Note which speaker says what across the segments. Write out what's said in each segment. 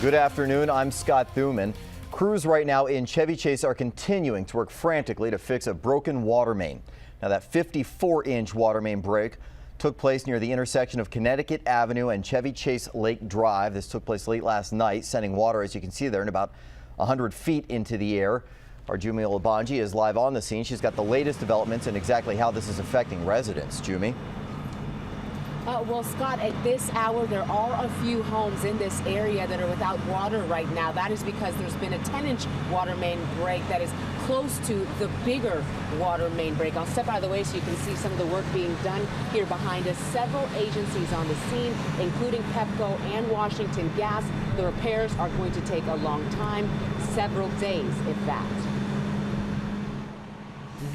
Speaker 1: Good afternoon, I'm Scott Thuman. Crews right now in Chevy Chase are continuing to work frantically to fix a broken water main. Now that 54-inch water main break took place near the intersection of Connecticut Avenue and Chevy Chase Lake Drive. This took place late last night, sending water, as you can see there, in about 100 feet into the air. Our Jumi Olabanji is live on the scene. She's got the latest developments and exactly how this is affecting residents. Jumi?
Speaker 2: Well, Scott, at this hour, there are a few homes in this area that are without water right now. That is because there's been a 10-inch water main break that is close to the bigger water main break. I'll step out of the way so you can see some of the work being done here behind us. Several agencies on the scene, including Pepco and Washington Gas. The repairs are going to take a long time, several days, if that.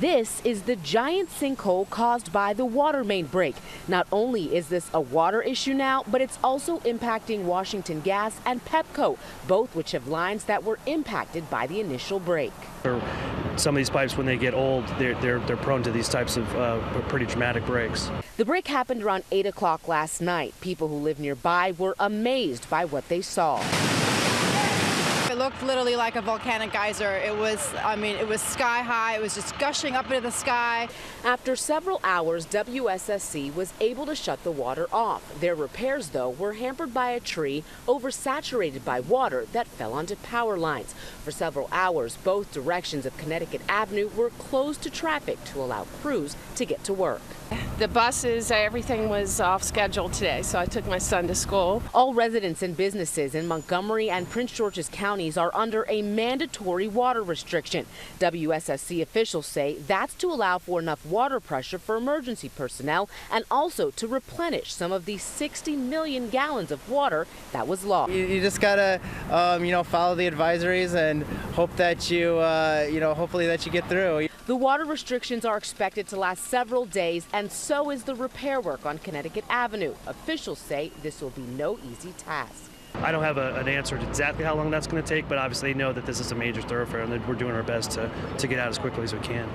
Speaker 2: This is the giant sinkhole caused by the water main break. Not only is this a water issue now, but it's also impacting Washington Gas and Pepco, both which have lines that were impacted by the initial break.
Speaker 3: Some of these pipes, when they get old, they're prone to these types of pretty dramatic breaks.
Speaker 2: The break happened around 8 o'clock last night. People who live nearby were amazed by what they saw.
Speaker 4: It looked literally like a volcanic geyser. It was sky high. It was just gushing up into the sky.
Speaker 2: After several hours, WSSC was able to shut the water off. Their repairs, though, were hampered by a tree oversaturated by water that fell onto power lines. For several hours, both directions of Connecticut Avenue were closed to traffic to allow crews to get to work.
Speaker 5: The buses, everything was off schedule today, so I took my son to school.
Speaker 2: All residents and businesses in Montgomery and Prince George's counties are under a mandatory water restriction. WSSC officials say that's to allow for enough water pressure for emergency personnel and also to replenish some of the 60 million gallons of water that was lost.
Speaker 6: You just gotta, follow the advisories and hope that hopefully that you get through.
Speaker 2: The water restrictions are expected to last several days, and so is the repair work on Connecticut Avenue. Officials say this will be no easy task.
Speaker 3: I don't have an answer to exactly how long that's going to take, but obviously they know that this is a major thoroughfare and that we're doing our best to get out as quickly as we can.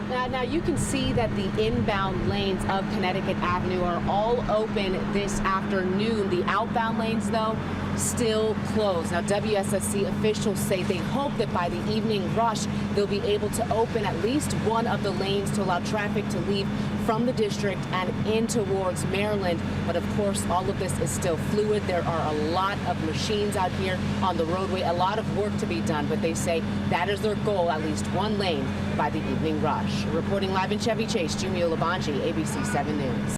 Speaker 2: Now you can see that the inbound lanes of Connecticut Avenue are all open this afternoon. The outbound lanes, though, still closed. Now, WSSC officials say they hope that by the evening rush, they'll be able to open at least one of the lanes to allow traffic to leave from the district and in towards Maryland. But of course, all of this is still fluid. There are a lot of machines out here on the roadway, a lot of work to be done, but they say that is their goal, at least one lane by the evening rush. Reporting live in Chevy Chase, Jumi Olabanji, ABC 7 News.